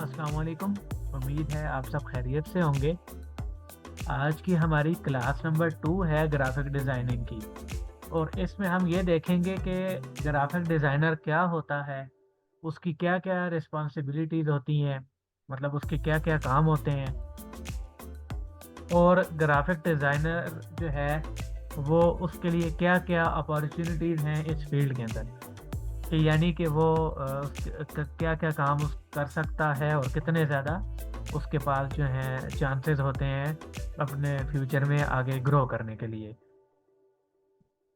अस्सलाम वालेकुम। उम्मीद है आप सब खैरियत से होंगे। आज की हमारी क्लास नंबर 2 है ग्राफिक डिज़ाइनिंग की, और इसमें हम ये देखेंगे कि ग्राफिक डिज़ाइनर क्या होता है, उसकी क्या-क्या रिस्पॉन्सिबिलिटीज़ होती हैं, मतलब उसके क्या-क्या काम होते हैं, और ग्राफिक डिज़ाइनर जो है वो उसके लिए क्या-क्या अपॉर्चुनिटीज़ हैं इस फील्ड के अंदर। कि यानी कि वो क्या-क्या काम उस कर सकता है और कितने ज़्यादा उसके पास जो हैं चांसेस होते हैं अपने फ्यूचर में आगे ग्रो करने के लिए।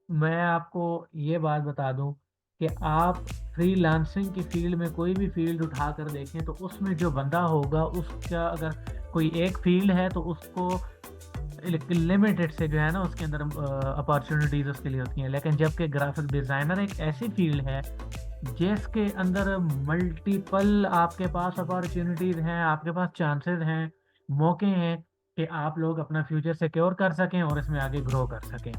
मैं आपको ये बात बता दूँ कि आप फ्रीलांसिंग की फ़ील्ड में कोई भी फ़ील्ड उठाकर देखें तो उसमें जो बंदा होगा उसका अगर कोई एक फ़ील्ड है तो उसको लिमिटेड से जो है ना उसके अंदर अपॉर्चुनिटीज़ उसके लिए होती हैं। लेकिन जबकि ग्राफिक डिज़ाइनर एक ऐसी फ़ील्ड है जिसके अंदर मल्टीपल आपके पास अपॉर्च्युनिटीज़ हैं, आपके पास चांसेस हैं, मौके हैं कि आप लोग अपना फ्यूचर सिक्योर कर सकें और इसमें आगे ग्रो कर सकें।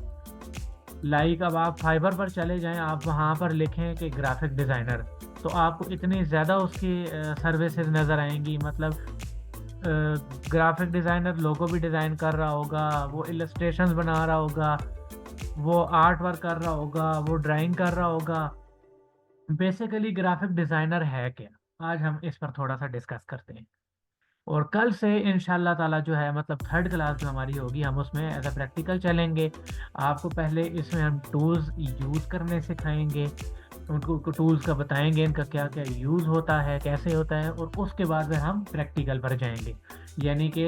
लाइक अब आप फाइवर पर चले जाएँ, आप वहाँ पर लिखें कि ग्राफिक डिज़ाइनर, तो आपको इतनी ज़्यादा उसकी सर्विसेज़ नज़र आएँगी। मतलब ग्राफिक डिज़ाइनर लोगो भी डिज़ाइन कर रहा होगा, वो इलस्ट्रेशंस बना रहा होगा, वो आर्ट वर्क कर रहा होगा, वो ड्राइंग कर रहा होगा। बेसिकली ग्राफिक डिज़ाइनर है क्या? आज हम इस पर थोड़ा-सा डिस्कस करते हैं। और कल से इंशाअल्लाह ताला जो है मतलब 3rd क्लास जो हमारी होगी हम उसमें एज़ अ प्रैक्टिकल चलेंगे। आपको पहले इसमें हम टूल्स यूज़ करने सिखाएँगे, उनको टूल्स का बताएँगे इनका क्या-क्या यूज़ होता है, कैसे होता है, और उसके बाद फिर हम प्रैक्टिकल पर जाएँगे। यानी कि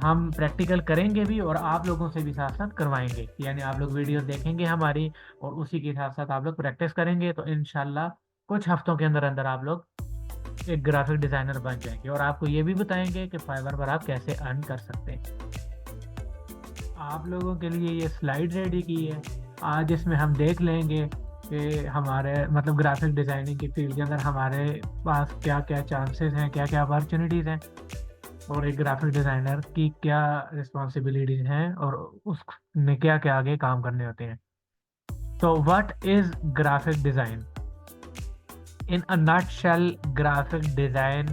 हम प्रैक्टिकल करेंगे भी और आप लोगों से भी साथ-साथ करवाएँगे। यानी आप लोग वीडियो देखेंगे हमारी और उसी के साथ-साथ आप लोग प्रैक्टिस करेंगे तो इंशाअल्लाह कुछ हफ्तों के अंदर-अंदर आप लोग एक ग्राफिक डिज़ाइनर बन जाएँगे, और आपको ये भी बताएँगे कि फाइवर पर आप कैसे अर्न कर सकते हैं। आप लोगों के लिए ये स्लाइड रेडी की है। आज इसमें हम देख लेंगे कि हमारे मतलब ग्राफिक डिज़ाइनिंग की फ़ील्ड के अंदर हमारे पास क्या-क्या चांसेस हैं, क्या-क्या अपॉर्च्युनिटीज़ हैं, और एक ग्राफिक डिज़ाइनर की क्या रिस्पॉन्सिबिलिटीज़ हैं और उसने क्या-क्या आगे काम करने होते हैं। तो what is graphic design? In a nutshell, graphic design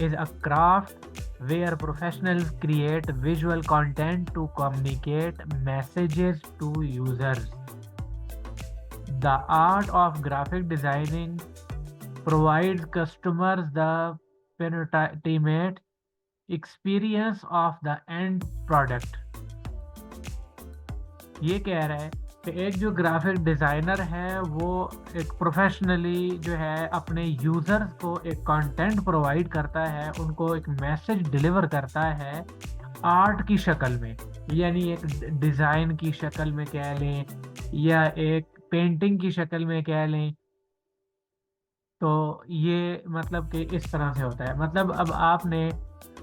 is a craft where professionals create visual content to communicate messages to users. The art of graphic designing provides customers the penultimate experience of the end product. ये कह रहा है कि एक जो graphic designer है वो एक प्रोफेशनली जो है अपने यूज़र्स को एक कंटेंट प्रोवाइड करता है, उनको एक मैसेज डिलीवर करता है आर्ट की शक्ल में। यानी एक डिज़ाइन की शक्ल में कह लें या एक पेंटिंग की शक्ल में कह लें। तो ये मतलब कि इस तरह से होता है। मतलब अब आपने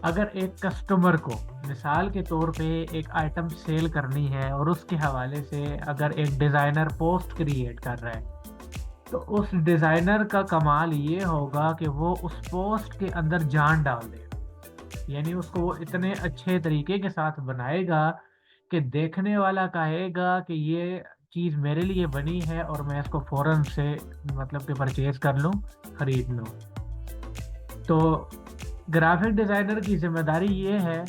अगर एक कस्टमर को मिसाल के तौर पे एक आइटम सेल करनी है और उसके हवाले से अगर एक डिज़ाइनर पोस्ट क्रिएट कर रहा है, तो उस डिज़ाइनर का कमाल ये होगा कि वो उस पोस्ट के अंदर जान डाल दे। यानी उसको वो इतने अच्छे तरीके के साथ बनाएगा कि देखने वाला कहेगा कि ये चीज़ मेरे लिए बनी है और मैं इसको फ़ौरन से मतलब कि परचेज़ कर लूँ, खरीद लूँ। तो ग्राफ़िक डिज़ाइनर की ज़िम्मेदारी ये है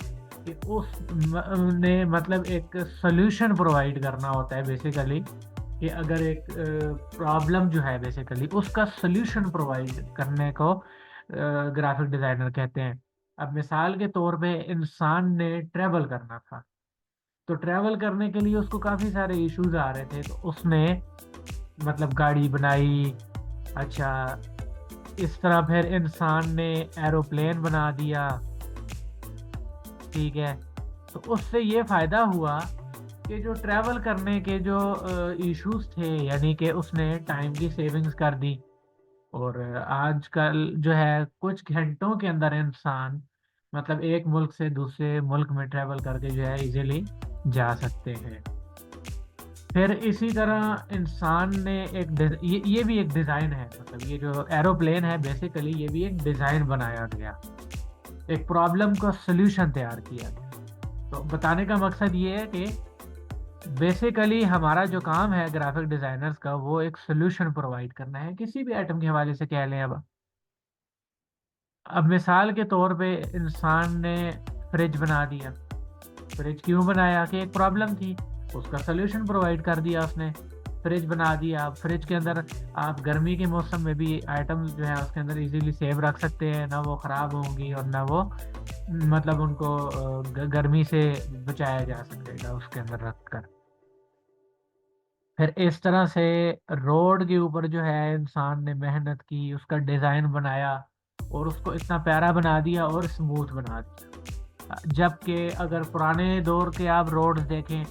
कि उस ने मतलब एक सॉल्यूशन प्रोवाइड करना होता है बेसिकली, कि अगर एक प्रॉब्लम जो है बेसिकली उसका सॉल्यूशन प्रोवाइड करने को ग्राफ़िक डिज़ाइनर कहते हैं। अब मिसाल के तौर पे इंसान ने ट्रैवल करना था, तो ट्रैवल करने के लिए उसको काफ़ी सारे इश्यूज़ आ रहे थे, तो उसने मतलब गाड़ी बनाई। अच्छा, इस तरह फिर इंसान ने एरोप्लेन बना दिया, ठीक है? तो उससे ये फ़ायदा हुआ कि जो ट्रैवल करने के जो इश्यूज़ थे, यानी कि उसने टाइम की सेविंग्स कर दी, और आजकल जो है कुछ घंटों के अंदर इंसान मतलब एक मुल्क से दूसरे मुल्क में ट्रैवल करके जो है इज़िली जा सकते हैं। फिर इसी तरह इंसान ने एक ये भी एक डिज़ाइन है, मतलब ये जो एरोप्लेन है बेसिकली ये भी एक डिज़ाइन बनाया गया। एक प्रॉब्लम का सॉल्यूशन तैयार किया गया। तो बताने का मकसद ये है कि बेसिकली हमारा जो काम है ग्राफिक डिज़ाइनर्स का वो एक सॉल्यूशन प्रोवाइड करना है, किसी भी आइटम के हवाले से कह लें अब। अब मिसाल के तौर पे इंसान ने फ्रिज बना दिया। फ्रिज क्यों बनाया? कि एक प्रॉब्लम थी, उसका सोल्यूशन प्रोवाइड कर दिया उसने। फ्रिज बना दिया। फ्रिज के अंदर आप गर्मी के मौसम में भी आइटम्स जो है उसके अंदर इजीली सेव रख सकते हैं, ना वो ख़राब होंगी और ना वो मतलब उनको गर्मी से बचाया जा सकेगा उसके अंदर रख कर। फिर इस तरह से रोड के ऊपर जो है इंसान ने मेहनत की, उसका डिज़ाइन बनाया और उसको इतना प्यारा बना दिया और स्मूथ बना दिया। जबकि अगर पुराने दौर के आप रोड्स देखें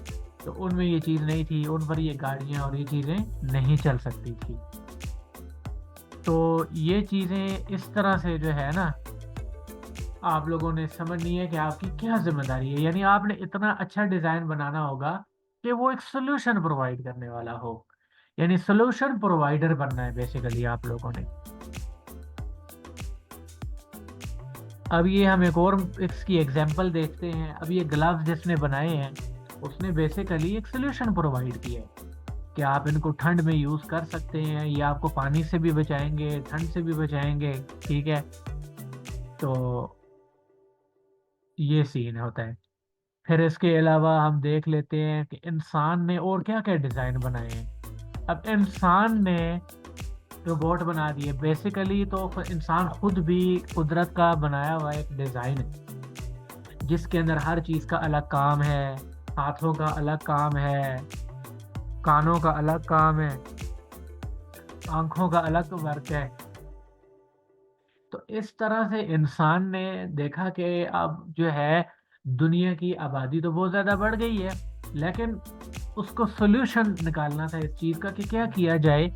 तो उनमें ये चीज़ नहीं थी, उन पर ये गाड़ियाँ और ये चीज़ें नहीं चल सकती थी। तो ये चीज़ें इस तरह से जो है ना, आप लोगों ने समझनी है कि आपकी क्या जिम्मेदारी है। यानी आपने इतना अच्छा डिज़ाइन बनाना होगा कि वो एक सोल्यूशन प्रोवाइड करने वाला हो। यानी सोल्यूशन प्रोवाइडर बनना है बेसिकली आप लोगों ने। अब ये हम एक और इसकी एग्जांपल देखते हैं। अब ये ग्लव्स जिसने बनाए हैं उसने बेसिकली एक सोल्यूशन प्रोवाइड किया है कि आप इनको ठंड में यूज़ कर सकते हैं, ये आपको पानी से भी बचाएंगे, ठंड से भी बचाएंगे। ठीक है, तो ये सीन होता है। फिर इसके अलावा हम देख लेते हैं कि इंसान ने और क्या क्या डिज़ाइन बनाए हैं। अब इंसान ने रोबोट बना दिए बेसिकली, तो इंसान खुद भी कुदरत का बनाया हुआ एक डिज़ाइन है जिसके अंदर हर चीज़ का अलग काम है। हाथों का अलग काम है, कानों का अलग काम है, आंखों का अलग वर्क है। तो इस तरह से इंसान ने देखा कि अब जो है दुनिया की आबादी तो बहुत ज़्यादा बढ़ गई है, लेकिन उसको सोल्यूशन निकालना था इस चीज़ का कि क्या किया जाए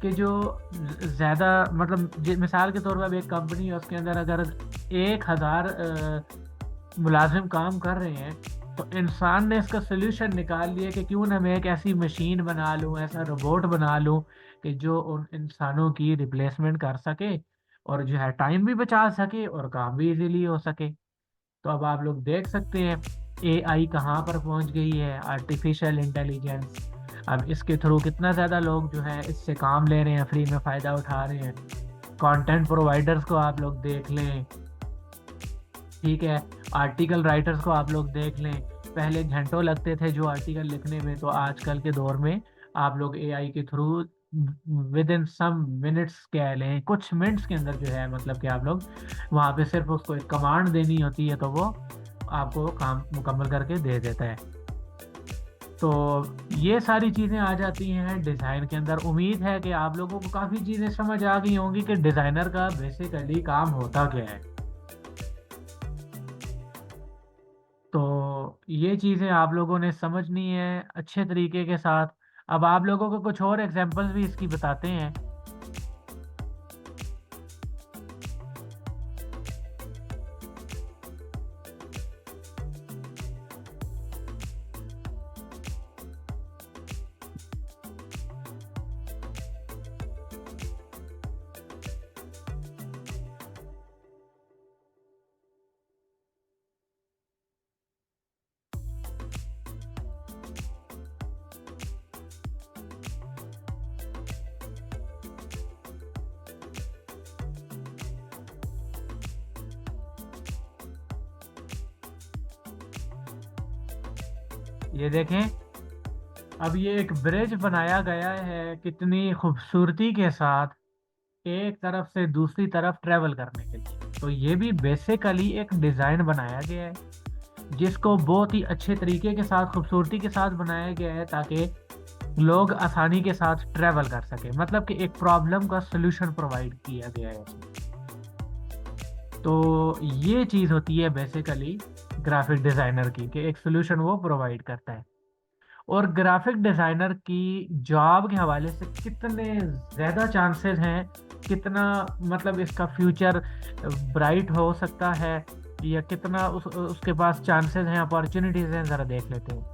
कि जो ज़्यादा मतलब मिसाल के तौर पर अब एक कंपनी है उसके अंदर अगर 1,000 मुलाजिम काम कर रहे हैं, तो इंसान ने इसका सोल्यूशन निकाल लिया कि क्यों ना मैं एक ऐसी मशीन बना लूँ, ऐसा रोबोट बना लूँ कि जो उन इंसानों की रिप्लेसमेंट कर सके और जो है टाइम भी बचा सके और काम भी इजीली हो सके। तो अब आप लोग देख सकते हैं एआई कहाँ पर पहुँच गई है, आर्टिफिशियल इंटेलिजेंस। अब इसके थ्रू कितना ज़्यादा लोग जो है इससे काम ले रहे हैं, फ्री में फ़ायदा उठा रहे हैं। कंटेंट प्रोवाइडर्स को आप लोग देख लें, ठीक है, आर्टिकल राइटर्स को आप लोग देख लें। पहले घंटों लगते थे जो आर्टिकल लिखने में, तो आजकल के दौर में आप लोग एआई के through within some minutes कह लें, कुछ मिनट्स के अंदर जो है मतलब कि आप लोग वहाँ पे सिर्फ उसको एक कमांड देनी होती है तो वो आपको काम मुकम्मल करके दे देता है। तो ये सारी चीज़ें आ जाती हैं डिज़ाइन के अंदर। उम्मीद है कि आप लोगों को काफ़ी चीज़ें समझ आ गई होंगी कि डिज़ाइनर का बेसिकली काम होता क्या है। तो ये चीज़ें आप लोगों ने समझनी है अच्छे तरीके के साथ। अब आप लोगों को कुछ और एग्जांपल्स भी इसकी बताते हैं। ये देखें, अब ये एक ब्रिज बनाया गया है कितनी खूबसूरती के साथ एक तरफ से दूसरी तरफ ट्रेवल करने के लिए। तो ये भी बेसिकली एक डिज़ाइन बनाया गया है जिसको बहुत ही अच्छे तरीके के साथ खूबसूरती के साथ बनाया गया है ताकि लोग आसानी के साथ ट्रेवल कर सके। मतलब कि एक प्रॉब्लम का सलूशन प्रोवाइड किया गया है। तो ये चीज़ होती है बेसिकली ग्राफिक डिज़ाइनर की कि एक सलूशन वो प्रोवाइड करता है। और ग्राफिक डिज़ाइनर की जॉब के हवाले से कितने ज़्यादा चांसेस हैं, कितना मतलब इसका फ्यूचर ब्राइट हो सकता है या कितना उसके पास चांसेस हैं, अपॉर्चुनिटीज़ हैं, ज़रा देख लेते हैं।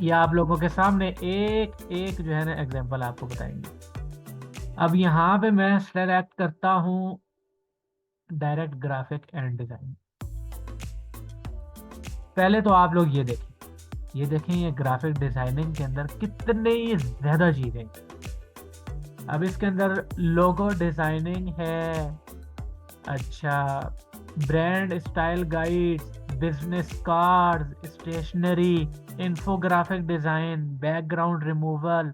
ये आप लोगों के सामने एक एक जो है ना एग्जांपल आपको बताएंगे। अब यहाँ पे मैं सेलेक्ट करता हूँ डायरेक्ट ग्राफिक एंड डिज़ाइन। पहले तो आप लोग ये देखें ये ग्राफिक डिज़ाइनिंग के अंदर कितने ज़्यादा चीज़ें। अब इसके अंदर लोगो डिजाइनिंग है, अच्छा, brand style guides, business cards, stationery, infographic design, background removal.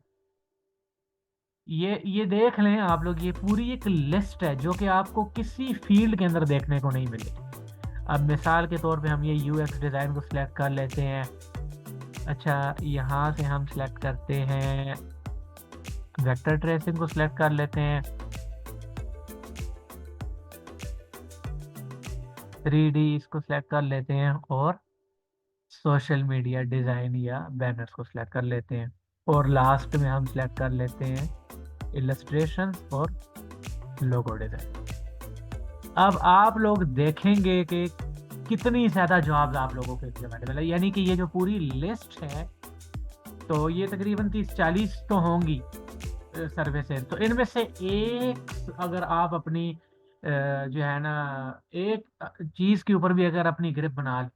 ये देख लें आप लोग, ये पूरी एक लिस्ट है जो कि आपको किसी फील्ड के अंदर देखने को नहीं मिलेगी। अब मिसाल के तौर पे हम ये यूएक्स डिज़ाइन को सिलेक्ट कर लेते हैं। अच्छा, यहाँ से हम सिलेक्ट करते हैं, वेक्टर ट्रेसिंग को सिलेक्ट कर लेते हैं, 3D इसको सिलेक्ट कर लेते हैं, और सोशल मीडिया डिज़ाइन या बैनर्स को सिलेक्ट कर लेते हैं, और लास्ट में हम सिलेक्ट कर लेते हैं इलस्ट्रेशन और लोगो डिज़ाइन। अब आप लोग देखेंगे कि कितनी ज़्यादा जॉब्स आप लोगों के लिए अवेलेबल है, यानी कि ये जो पूरी लिस्ट है तो ये तकरीबन 30-40 तो होंगी सर्विसेज। तो इनमें से एक अगर आप अपनी जो है ना, एक चीज़ के ऊपर भी अगर अपनी ग्रिप बना लें,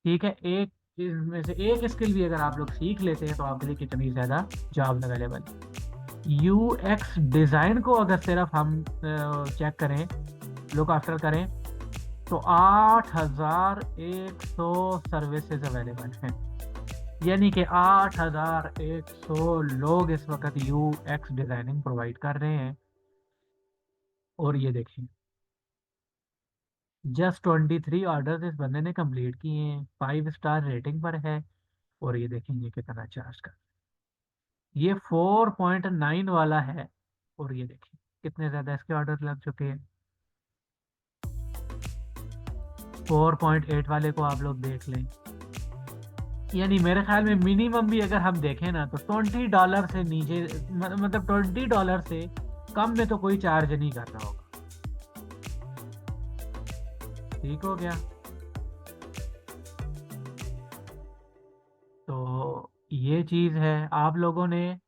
ठीक है, एक इसमें से एक स्किल भी अगर आप लोग सीख लेते हैं तो आपके लिए कितनी ज़्यादा जॉब्स अवेलेबल। यूएक्स डिज़ाइन को अगर सिर्फ हम चेक करें, लुक आफ्टर करें, तो 8100 सर्विसेज अवेलेबल हैं, यानी कि 8100 लोग इस वक्त यूएक्स डिज़ाइनिंग प्रोवाइड कर रहे हैं। और ये देखिए, जस्ट 23 ऑर्डर्स इस बंदे ने कंप्लीट किए हैं, 5 स्टार रेटिंग पर है। और ये देखेंगे कितना चार्ज कर, ये 4.9 वाला है, और ये देखिए कितने ज़्यादा इसके ऑर्डर लग चुके हैं। 4.8 वाले को आप लोग देख लें, यानी मेरे ख्याल में मिनिमम भी अगर हम देखें ना तो $20 से नीचे, मतलब $20 से कम में तो कोई चार्ज नहीं कर रहा होगा। ठीक हो गया। तो ये चीज़ है, आप लोगों ने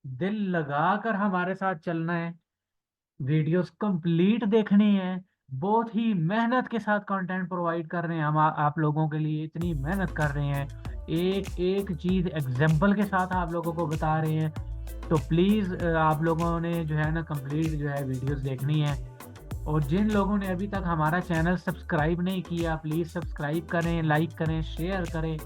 दिल लगाकर हमारे साथ चलना है, वीडियोस कंप्लीट देखनी है, बहुत ही मेहनत के साथ कंटेंट प्रोवाइड कर रहे हैं हम, आप लोगों के लिए इतनी मेहनत कर रहे हैं, एक एक चीज़ एग्जाम्पल के साथ आप लोगों को बता रहे हैं। तो प्लीज़ आप लोगों ने जो है ना कंप्लीट जो है वीडियोस देखनी है। और जिन लोगों ने अभी तक हमारा चैनल सब्सक्राइब नहीं किया, प्लीज़ सब्सक्राइब करें, लाइक करें, शेयर करें,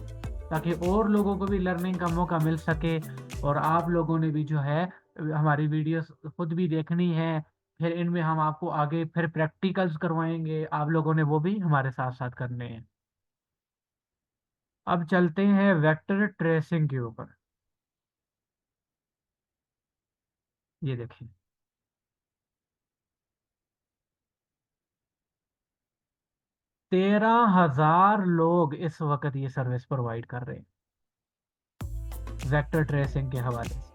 ताकि और लोगों को भी लर्निंग का मौका मिल सके। और आप लोगों ने भी जो है हमारी वीडियोस खुद भी देखनी है, फिर इनमें हम आपको आगे फिर प्रैक्टिकल्स करवाएंगे, आप लोगों ने वो भी हमारे साथ साथ करने हैं। अब चलते हैं वेक्टर ट्रेसिंग के ऊपर। ये देखिए, 13,000 लोग इस वक्त ये सर्विस प्रोवाइड कर रहे हैं वेक्टर ट्रेसिंग के हवाले से।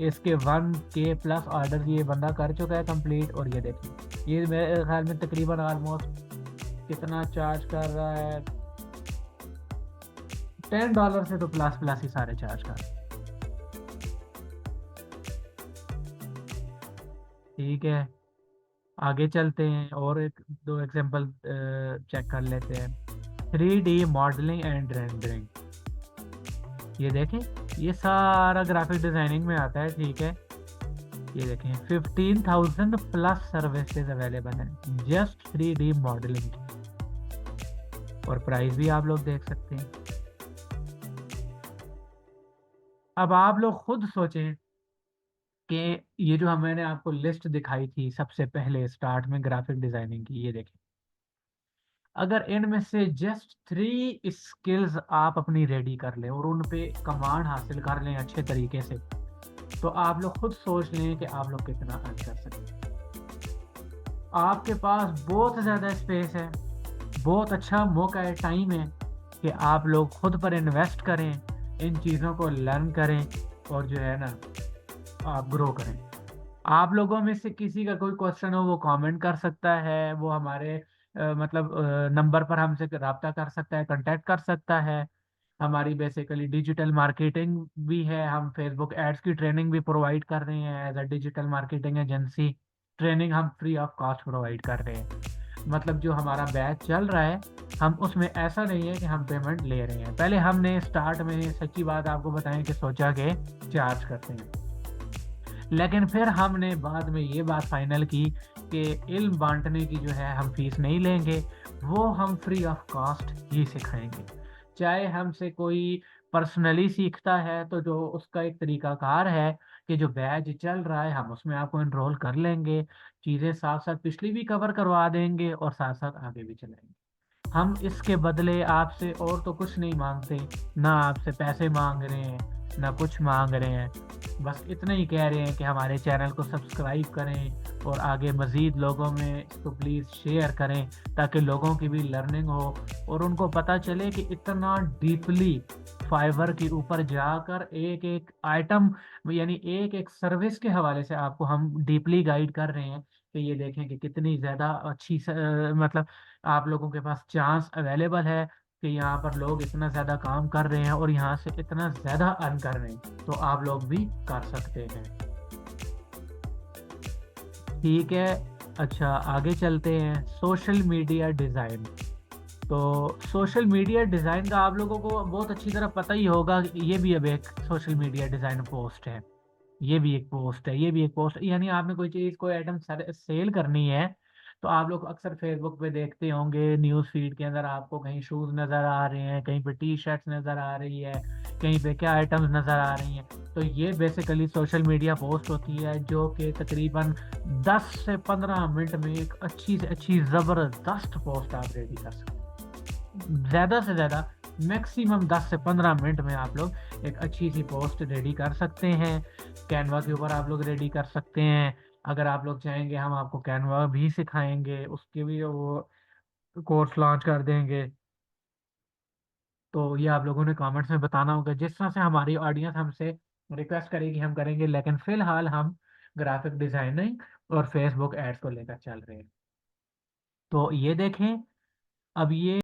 इसके 1K प्लस ऑर्डर ये बंदा कर चुका है कंप्लीट। और ये देखिए, ये मेरे ख्याल में तकरीबन ऑलमोस्ट कितना चार्ज कर रहा है, $10 से तो प्लस प्लस ही सारे चार्ज कर। ठीक है, आगे चलते हैं और एक दो एग्जांपल चेक कर लेते हैं। 3D मॉडलिंग एंड रेंडरिंग, ये देखें, ये सारा ग्राफिक डिजाइनिंग में आता है। ठीक है, ये देखें 15,000 प्लस सर्विसेज अवेलेबल हैं जस्ट 3D मॉडलिंग की। और प्राइस भी आप लोग देख सकते हैं। अब आप लोग खुद सोचें कि ये जो मैंने आपको लिस्ट दिखाई थी सबसे पहले स्टार्ट में ग्राफिक डिजाइनिंग की, ये देखें, अगर इनमें से जस्ट 3 स्किल्स आप अपनी रेडी कर लें और उन पे कमांड हासिल कर लें अच्छे तरीके से, तो आप लोग खुद सोच लें कि आप लोग कितना अर्न कर सकते। आपके पास बहुत ज़्यादा स्पेस है, बहुत अच्छा मौका है, टाइम है कि आप लोग खुद पर इन्वेस्ट करें, इन चीज़ों को लर्न करें और जो है ना आप ग्रो करें। आप लोगों में से किसी का कोई क्वेश्चन हो वो कमेंट कर सकता है, वो हमारे मतलब नंबर पर हमसे रब्ता कर सकता है, कांटेक्ट कर सकता है। हमारी बेसिकली डिजिटल मार्केटिंग भी है, हम फेसबुक एड्स की ट्रेनिंग भी प्रोवाइड कर रहे हैं as a digital marketing agency. Training हम फ्री ऑफ कॉस्ट प्रोवाइड कर रहे हैं, मतलब जो हमारा बैच चल रहा है हम उसमें ऐसा नहीं है कि हम पेमेंट ले रहे हैं। पहले हमने स्टार्ट में, सच्ची बात आपको बताएं, कि सोचा कि चार्ज करते हैं, लेकिन फिर हमने बाद में ये बात फाइनल की कि इल्म बांटने की जो है हम फीस नहीं लेंगे, वो हम फ्री ऑफ कॉस्ट ही सिखाएंगे। चाहे हमसे कोई पर्सनली सीखता है तो जो उसका एक तरीकाकार है कि जो बैच चल रहा है हम उसमें आपको एनरोल कर लेंगे, चीज़ें साथ साथ पिछली भी कवर करवा देंगे और साथ साथ आगे भी चलाएंगे। हम इसके बदले आपसे और तो कुछ नहीं मांगते, ना आपसे पैसे मांग रहे हैं ना कुछ मांग रहे हैं। बस इतना ही कह रहे हैं कि हमारे चैनल को सब्सक्राइब करें और आगे मज़ीद लोगों में इसको प्लीज़ शेयर करें, ताकि लोगों की भी लर्निंग हो और उनको पता चले कि इतना डीपली फाइवर के ऊपर जाकर एक एक आइटम, यानी एक एक सर्विस के हवाले से आपको हम डीपली गाइड कर रहे हैं कि ये देखें कि कितनी ज़्यादा अच्छी मतलब आप लोगों के पास चांस अवेलेबल है कि यहाँ पर लोग इतना ज़्यादा काम कर रहे हैं और यहाँ से इतना ज़्यादा अर्न कर रहे हैं, तो आप लोग भी कर सकते हैं। ठीक है। अच्छा, आगे चलते हैं। Social media design. तो सोशल मीडिया डिज़ाइन का आप लोगों को बहुत अच्छी तरह पता ही होगा कि ये भी अब एक सोशल मीडिया डिज़ाइन पोस्ट है। ये भी एक पोस्ट है, ये भी एक पोस्ट, यानी आपने कोई चीज़ कोई आइटम सेल करनी है तो आप लोग अक्सर फेसबुक पे देखते होंगे, न्यूज़ फीड के अंदर आपको कहीं शूज़ नज़र आ रहे हैं, कहीं पे टी शर्ट्स नज़र आ रही है, कहीं पे क्या आइटम्स नज़र आ रही हैं। तो ये बेसिकली सोशल मीडिया पोस्ट होती है जो कि तकरीबन 10 से 15 मिनट में एक अच्छी से अच्छी ज़बरदस्त पोस्ट आप रेडी कर सकते हैं। ज़्यादा से ज़्यादा मैक्सिमम 10 से 15 मिनट में आप लोग एक अच्छी सी पोस्ट रेडी कर सकते हैं। कैनवा के ऊपर आप लोग रेडी कर सकते हैं। अगर आप लोग चाहेंगे हम आपको कैनवा भी सिखाएंगे, उसके भी वो कोर्स लॉन्च कर देंगे। तो ये आप लोगों ने कमेंट्स में बताना होगा, जिस तरह से हमारी ऑडियंस हमसे रिक्वेस्ट करेगी हम करेंगे, लेकिन फिलहाल हम ग्राफिक डिजाइनिंग और फेसबुक एड्स को लेकर चल रहे हैं। तो ये देखें, अब ये